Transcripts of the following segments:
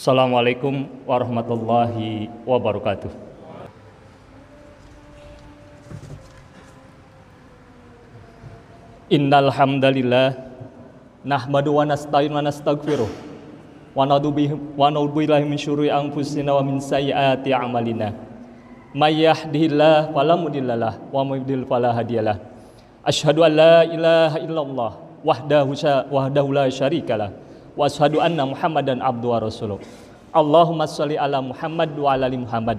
Assalamualaikum warahmatullahi wabarakatuh. Innal hamdalillah nahmadu wa nasta'inu wa nastaghfiruh wa na'udzu billahi min syururi anfusina wa min sayyiati a'malina. May yahdihillahu fala mudhillalah wa may yudhlil fala hadiyalah. Asyhadu an la ilaha illallah wahdahu la syarikalah wa asyhadu anna Muhammadan abduhu wa rasuluh. Allahumma shalli ala Muhammad wa ala ali Muhammad.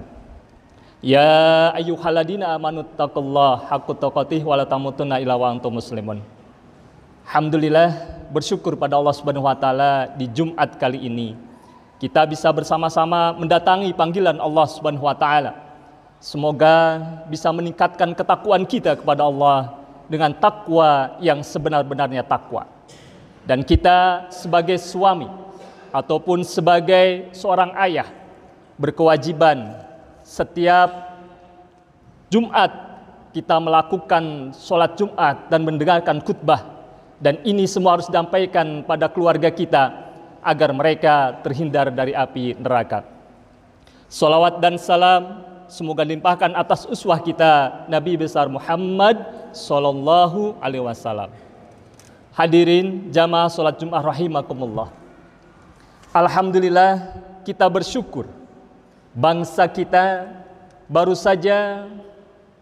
Ya ayyuhalladzina amanu taqullaha haqqa tuqatih wa la tamutunna illa wa antum muslimun. Alhamdulillah, bersyukur pada Allah Subhanahu wa taala di Jumat kali ini kita bisa bersama-sama mendatangi panggilan Allah Subhanahu wa taala. Semoga bisa meningkatkan ketakwaan kita kepada Allah dengan takwa yang sebenar-benarnya takwa. Dan kita sebagai suami ataupun sebagai seorang ayah berkewajiban setiap Jumat kita melakukan sholat Jumat dan mendengarkan khutbah, dan ini semua harus disampaikan pada keluarga kita agar mereka terhindar dari api neraka. Sholawat dan salam semoga dilimpahkan atas uswah kita Nabi besar Muhammad Sallallahu Alaihi Wasallam. Hadirin jamaah sholat Jumat rahimakumullah. Alhamdulillah, kita bersyukur bangsa kita baru saja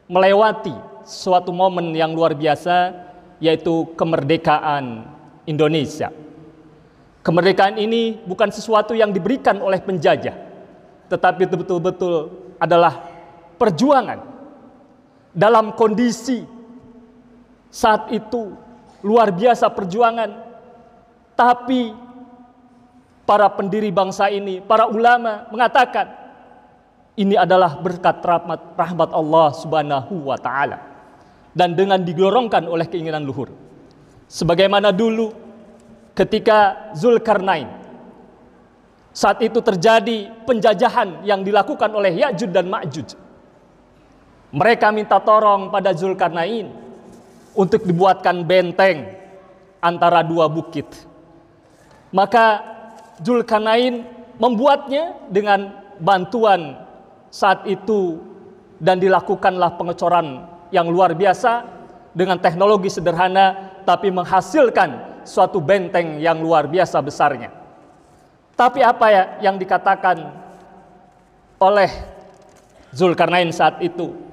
melewati suatu momen yang luar biasa, yaitu kemerdekaan Indonesia. Kemerdekaan ini bukan sesuatu yang diberikan oleh penjajah, tetapi betul-betul adalah perjuangan dalam kondisi saat itu luar biasa perjuangan. Tapi para pendiri bangsa ini, para ulama mengatakan ini adalah berkat rahmat Allah Subhanahu wa taala dan dengan digorongkan oleh keinginan luhur. Sebagaimana dulu ketika Zulkarnain, saat itu terjadi penjajahan yang dilakukan oleh Ya'juj dan Ma'juj. Mereka minta tolong pada Zulkarnain untuk dibuatkan benteng antara dua bukit. Maka Zulkarnain membuatnya dengan bantuan saat itu, dan dilakukanlah pengecoran yang luar biasa dengan teknologi sederhana, tapi menghasilkan suatu benteng yang luar biasa besarnya. Tapi apa yang dikatakan oleh Zulkarnain saat itu?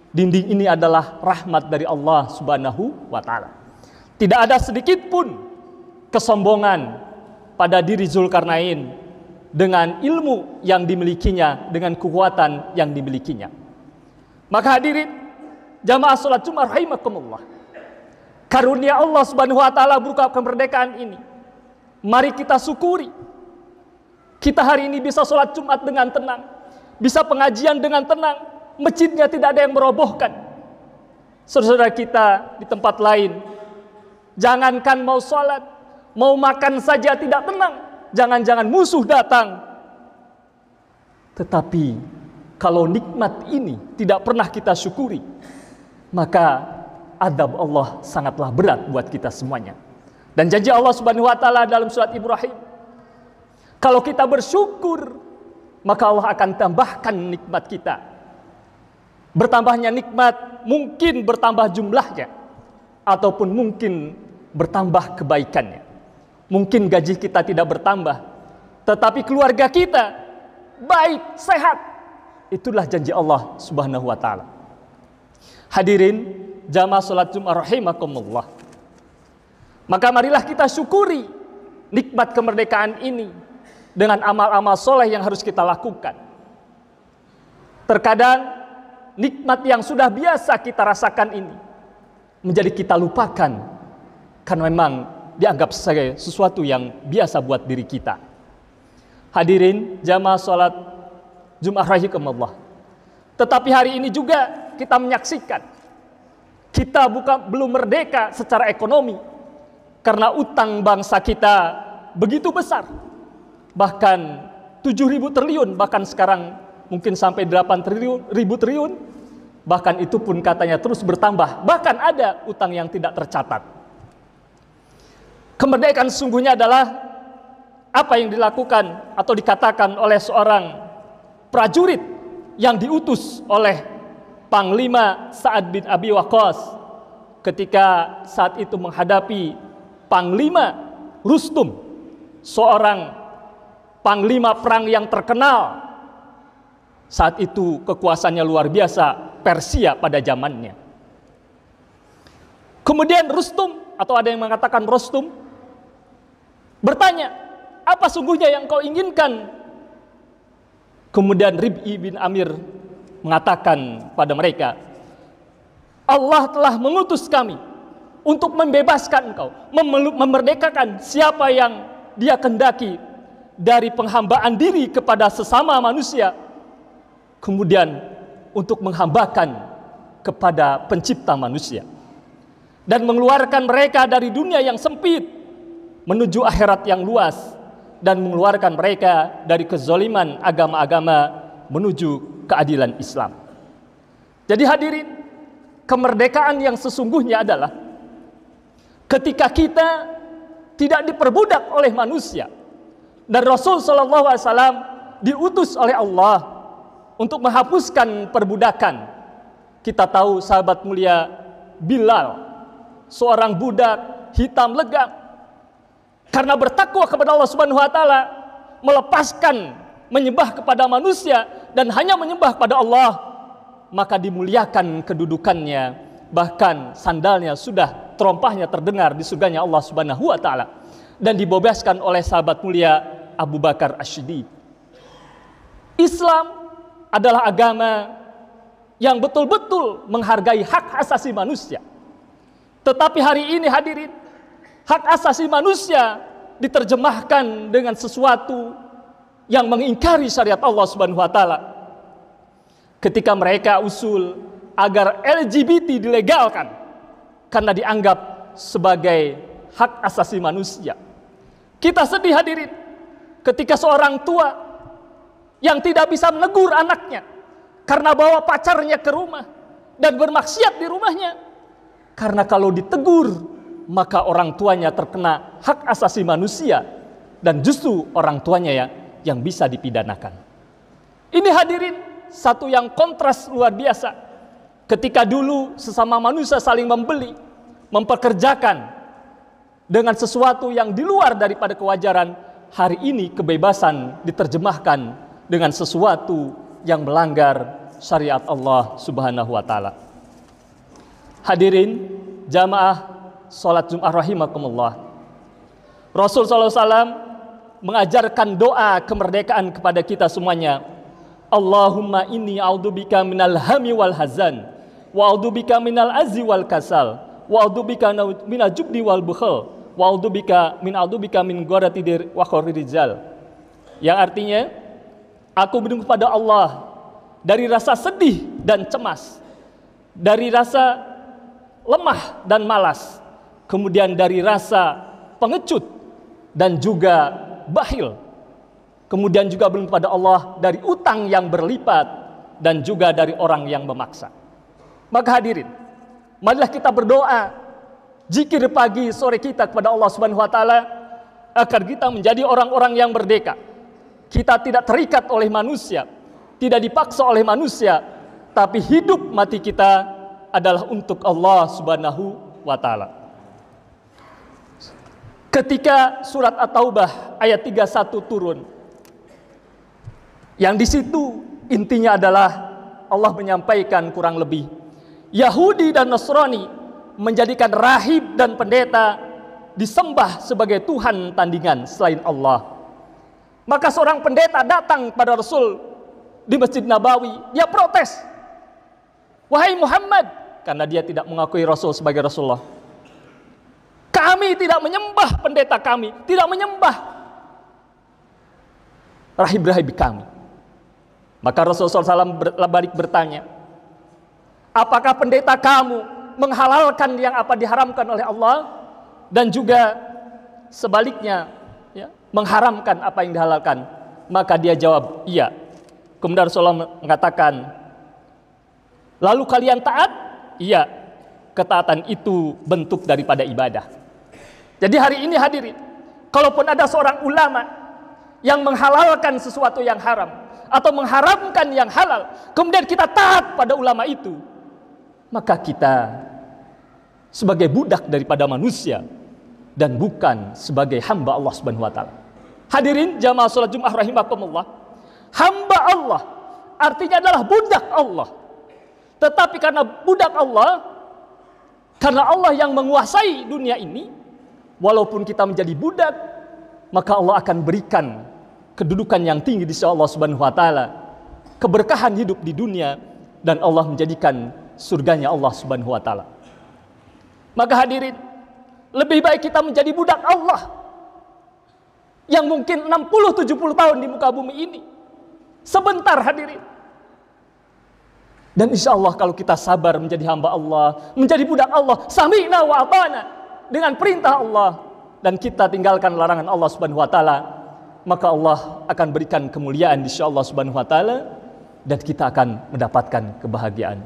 Dinding ini adalah rahmat dari Allah Subhanahu wa taala. Tidak ada sedikit pun kesombongan pada diri Zulkarnain dengan ilmu yang dimilikinya, dengan kekuatan yang dimilikinya. Maka hadirin jamaah salat Jumat rahimakumullah, karunia Allah Subhanahu wa taala berupa kemerdekaan ini, mari kita syukuri. Kita hari ini bisa salat Jumat dengan tenang, bisa pengajian dengan tenang, masjidnya tidak ada yang merobohkan. Saudara kita di tempat lain, jangankan mau salat, mau makan saja tidak tenang. Jangan-jangan musuh datang. Tetapi kalau nikmat ini tidak pernah kita syukuri, maka adab Allah sangatlah berat buat kita semuanya. Dan janji Allah Subhanahu wa taala dalam surat Ibrahim, kalau kita bersyukur, maka Allah akan tambahkan nikmat kita. Bertambahnya nikmat mungkin bertambah jumlahnya, ataupun mungkin bertambah kebaikannya. Mungkin gaji kita tidak bertambah, tetapi keluarga kita baik, sehat. Itulah janji Allah Subhanahu wa taala. Hadirin jamaah salat Jumat rahimakumullah. Maka marilah kita syukuri nikmat kemerdekaan ini dengan amal-amal soleh yang harus kita lakukan. Terkadang nikmat yang sudah biasa kita rasakan ini menjadi kita lupakan karena memang dianggap sebagai sesuatu yang biasa buat diri kita. Hadirin jamaah salat Jumat rahimakumullah. Tetapi hari ini juga kita menyaksikan kita belum merdeka secara ekonomi karena utang bangsa kita begitu besar. Bahkan 7.000 triliun, bahkan sekarang mungkin sampai 8.000 triliun. Bahkan itu pun katanya terus bertambah. Bahkan ada utang yang tidak tercatat. Kemerdekaan sesungguhnya adalah apa yang dilakukan atau dikatakan oleh seorang prajurit yang diutus oleh Panglima Sa'ad bin Abi Waqqas ketika saat itu menghadapi Panglima Rustum, seorang panglima perang yang terkenal. Saat itu kekuasaannya luar biasa, Persia pada zamannya. Kemudian Rustum, atau ada yang mengatakan Rostum, bertanya, apa sungguhnya yang kau inginkan? Kemudian Rib'i bin Amir mengatakan pada mereka, Allah telah mengutus kami untuk membebaskan engkau, memerdekakan siapa yang dia kendaki dari penghambaan diri kepada sesama manusia, kemudian untuk menghambakan kepada pencipta manusia, dan mengeluarkan mereka dari dunia yang sempit menuju akhirat yang luas, dan mengeluarkan mereka dari kezaliman agama-agama menuju keadilan Islam. Jadi hadirin, kemerdekaan yang sesungguhnya adalah ketika kita tidak diperbudak oleh manusia, dan Rasul SAW diutus oleh Allah untuk menghapuskan perbudakan. Kita tahu sahabat mulia Bilal, seorang budak hitam legam, karena bertakwa kepada Allah Subhanahu wa taala, melepaskan menyembah kepada manusia dan hanya menyembah kepada Allah, maka dimuliakan kedudukannya, bahkan sandalnya sudah, terompahnya terdengar di surganya Allah Subhanahu wa taala, dan dibebaskan oleh sahabat mulia Abu Bakar As-Siddiq. Islam adalah agama yang betul-betul menghargai hak asasi manusia. Tetapi hari ini hadirin, hak asasi manusia diterjemahkan dengan sesuatu yang mengingkari syariat Allah Subhanahu wa taala. Ketika mereka usul agar LGBT dilegalkan karena dianggap sebagai hak asasi manusia. Kita sedih hadirin ketika seorang tua yang tidak bisa menegur anaknya karena bawa pacarnya ke rumah dan bermaksiat di rumahnya. Karena kalau ditegur, maka orang tuanya terkena hak asasi manusia, dan justru orang tuanya yang bisa dipidanakan. Ini hadirin satu yang kontras luar biasa. Ketika dulu sesama manusia saling membeli, mempekerjakan dengan sesuatu yang di luar daripada kewajaran, hari ini kebebasan diterjemahkan dengan sesuatu yang melanggar syariat Allah Subhanahu wa taala. Hadirin jamaah salat Jumat rahimakumullah. Rasul SAW mengajarkan doa kemerdekaan kepada kita semuanya. Allahumma inni a'udzubika minal hami wal hazan, wa a'udzubika minal azzi wal kasal, wa a'udzubika minal jubni wal bukhal, wa a'udzubika min gharati wa khawri rijal. Yang artinya, aku berlindung kepada Allah dari rasa sedih dan cemas, dari rasa lemah dan malas, kemudian dari rasa pengecut dan juga bakhil, kemudian juga berlindung kepada Allah dari utang yang berlipat dan juga dari orang yang memaksa. Maka hadirin, marilah kita berdoa, zikir pagi sore kita kepada Allah Subhanahu wa taala agar kita menjadi orang-orang yang merdeka. Kita tidak terikat oleh manusia, tidak dipaksa oleh manusia, tapi hidup mati kita adalah untuk Allah Subhanahu wa taala. Ketika surat At-Taubah ayat 31 turun, yang di situ intinya adalah Allah menyampaikan kurang lebih Yahudi dan Nasrani menjadikan rahib dan pendeta disembah sebagai Tuhan tandingan selain Allah. Maka seorang pendeta datang pada Rasul di Masjid Nabawi, dia protes, wahai Muhammad, karena dia tidak mengakui Rasul sebagai Rasulullah, kami tidak menyembah pendeta kami, tidak menyembah rahib-rahib kami. Maka Rasulullah SAW balik bertanya, apakah pendeta kamu menghalalkan yang apa diharamkan oleh Allah, dan juga sebaliknya mengharamkan apa yang dihalalkan? Maka dia jawab, iya. Kemudian Rasulullah mengatakan, lalu kalian taat? Iya, ketaatan itu bentuk daripada ibadah. Jadi hari ini hadirin, kalaupun ada seorang ulama yang menghalalkan sesuatu yang haram atau mengharamkan yang halal, kemudian kita taat pada ulama itu, maka kita sebagai budak daripada manusia dan bukan sebagai hamba Allah Subhanahu wa taala. Hadirin jamaah salat Jumat rahimakumullah. Hamba Allah artinya adalah budak Allah. Tetapi karena budak Allah, karena Allah yang menguasai dunia ini, walaupun kita menjadi budak, maka Allah akan berikan kedudukan yang tinggi di sisi Allah Subhanahu wa taala, keberkahan hidup di dunia, dan Allah menjadikan surganya Allah Subhanahu wa taala. Maka hadirin, lebih baik kita menjadi budak Allah yang mungkin 60-70 tahun di muka bumi ini. Sebentar hadirin. Dan insya Allah kalau kita sabar menjadi hamba Allah, menjadi budak Allah, sami'na wa ata'na, dengan perintah Allah, dan kita tinggalkan larangan Allah Subhanahu wa taala, maka Allah akan berikan kemuliaan di sisi Allah Subhanahu wa taala, dan kita akan mendapatkan kebahagiaan.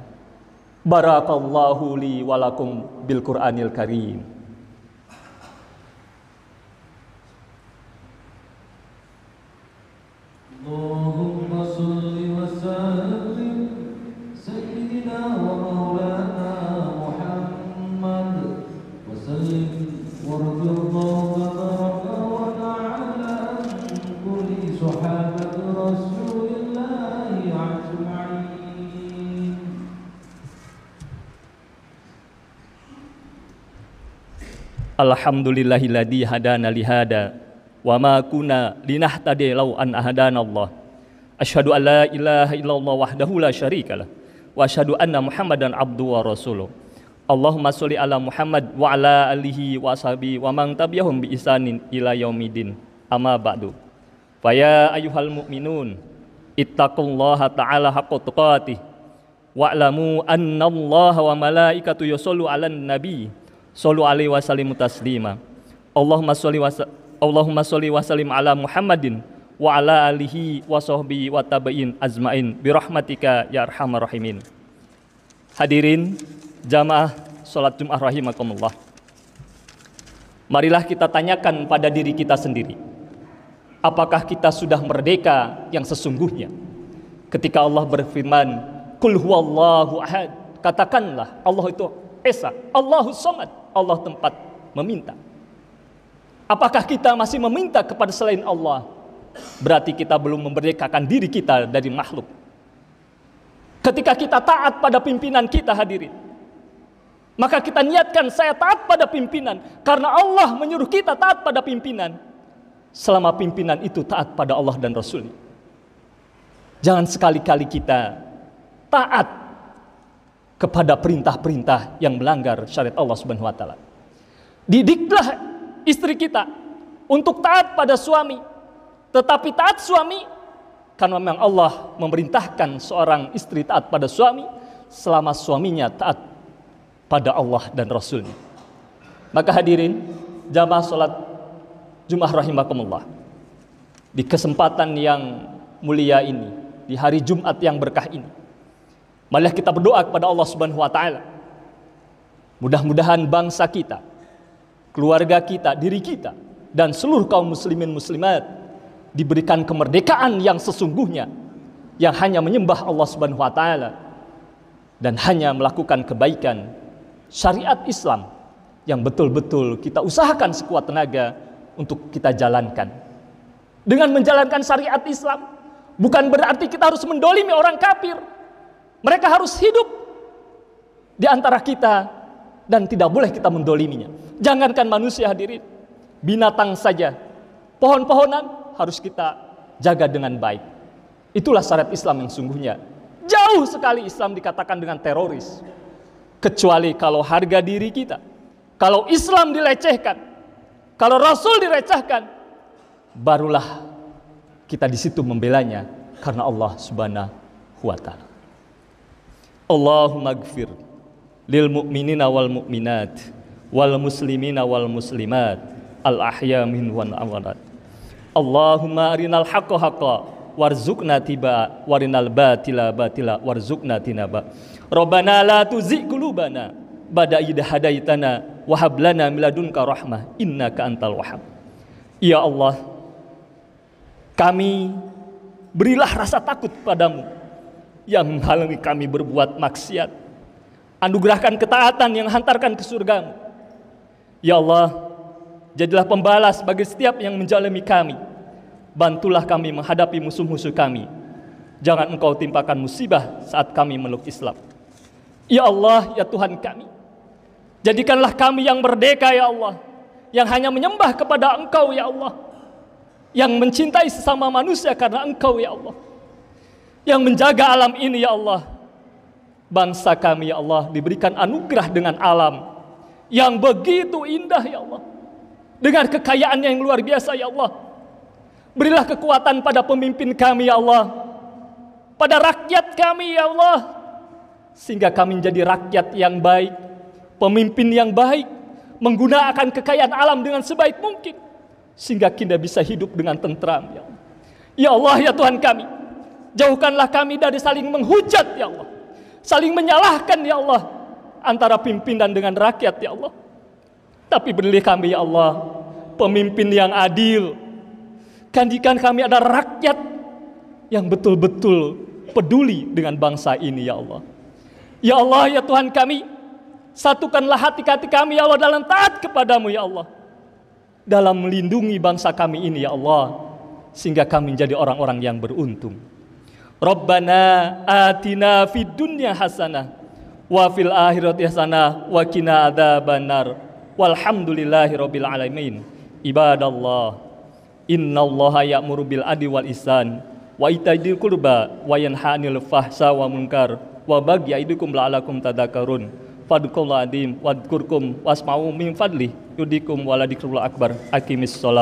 Barakallahu li wa lakum bil Qur'anil Karim. Allahumma shalli wa sallim sayyidina wa maulana Muhammad wa sallim warahmatullahi wa ta'ala an kulli sahabati Rasulillahi ajma'in. Alhamdulillahilladzi hadana li hada wa ma kunna linahtadiya law an hadana Allah. Asyhadu an la ilaha illallah wahdahu la syarikalah wa asyhadu anna Muhammadan abduhu wa rasuluh. Allahumma sholli ala Muhammad wa ala alihi wa sahbihi wa man tabi'ahum bi ihsanin ila yaumidin. Amma ba'du. Fa ya ayyuhal mu'minun ittaqullaha ta'ala haqqa tuqatih wa'lamu annallaha wa malaikatahu yusollu 'alan nabi sallu alaihi wa sallimu taslima. Allahumma sholli wa sallim ala Muhammadin wa ala alihi wa sahbihi wa tabi'in azmain bi rahmatika ya arhamar rahimin. Hadirin jamaah salat Jumat rahimakumullah. Marilah kita tanyakan pada diri kita sendiri, apakah kita sudah merdeka yang sesungguhnya? Ketika Allah berfirman, "Qul huwallahu ahad," katakanlah Allah itu Esa, Allahus Samad, Allah tempat meminta. Apakah kita masih meminta kepada selain Allah? Berarti kita belum memerdekakan diri kita dari makhluk. Ketika kita taat pada pimpinan kita hadirin, maka kita niatkan saya taat pada pimpinan, karena Allah menyuruh kita taat pada pimpinan, selama pimpinan itu taat pada Allah dan Rasul. Jangan sekali-kali kita taat kepada perintah-perintah yang melanggar syariat Allah Subhanahu wa taala. Didiklah istri kita untuk taat pada suami, tetapi taat suami karena memang Allah memerintahkan seorang istri taat pada suami selama suaminya taat pada Allah dan Rasulnya. Maka hadirin jamaah salat Jumat rahimakumullah, di kesempatan yang mulia ini, di hari Jumat yang berkah ini, marilah kita berdoa kepada Allah Subhanahu wa taala. Mudah-mudahan bangsa kita, keluarga kita, diri kita, dan seluruh kaum muslimin muslimat diberikan kemerdekaan yang sesungguhnya, yang hanya menyembah Allah Subhanahu wa taala dan hanya melakukan kebaikan syariat Islam yang betul-betul kita usahakan sekuat tenaga untuk kita jalankan. Dengan menjalankan syariat Islam bukan berarti kita harus mendolimi orang kafir. Mereka harus hidup di antara kita dan tidak boleh kita mendoliminya. Jangankan manusia hadirin, binatang saja, pohon-pohonan harus kita jaga dengan baik. Itulah syariat Islam yang sungguhnya. Jauh sekali Islam dikatakan dengan teroris, kecuali kalau harga diri kita, kalau Islam dilecehkan, kalau Rasul direcehkan, barulah kita di situ membelanya karena Allah Subhanahu wa taala. Allahumma gfir lil mu'minina wal mu'minat wal muslimina wal muslimat al ahya min wal amwaat. Allahumma arinal haqqa haqqa warzuqna tiba warinal batila batila warzuqna tinaba. Rabbana la tuzigh qulubana ba'da idh hadaitana wa hab lana min ladunka rahmah innaka antal wahhab. Ya Allah, Kami berilah rasa takut padamu yang menghalangi kami berbuat maksiat. Anugerahkan ketaatan yang hantarkan ke surgamu. Ya Allah, jadilah pembalas bagi setiap yang menjalimi kami. Bantulah kami menghadapi musuh-musuh kami. Jangan Engkau timpakan musibah saat kami meluk Islam. Ya Allah, ya Tuhan kami, jadikanlah kami yang merdeka ya Allah, yang hanya menyembah kepada Engkau ya Allah, yang mencintai sesama manusia karena Engkau ya Allah, yang menjaga alam ini ya Allah. Bangsa kami ya Allah diberikan anugerah dengan alam yang begitu indah ya Allah, dengan kekayaan yang luar biasa ya Allah. Berilah kekuatan pada pemimpin kami ya Allah, pada rakyat kami ya Allah, sehingga kami menjadi rakyat yang baik, pemimpin yang baik, menggunakan kekayaan alam dengan sebaik mungkin, sehingga kita bisa hidup dengan tentram ya Allah. Ya Allah, ya Tuhan kami, jauhkanlah kami dari saling menghujat ya Allah, saling menyalahkan ya Allah, antara pimpinan dengan rakyat ya Allah. Tapi berilah kami ya Allah pemimpin yang adil. Jadikan kami adalah rakyat yang betul-betul peduli dengan bangsa ini ya Allah. Ya Allah, ya Tuhan kami, satukanlah hati-hati kami ya Allah dalam taat kepadamu ya Allah, dalam melindungi bangsa kami ini ya Allah, sehingga kami menjadi orang-orang yang beruntung. Rabbana atina fid dunya hasanah wa fil akhirati hasanah wa qina adzabannar. Walhamdulillahi rabbil alamin. Ibadallah, innallaha ya'muru bil adli wal ihsan wa ita'i dzil qurba wa yanha 'anil fahsya wa munkar wa baghi aidukum la'alakum tadhakkarun. Fadqul adim wadkurkum wasma'u min fadli yudikum wala dzikrullah akbar. Aqimis shalah.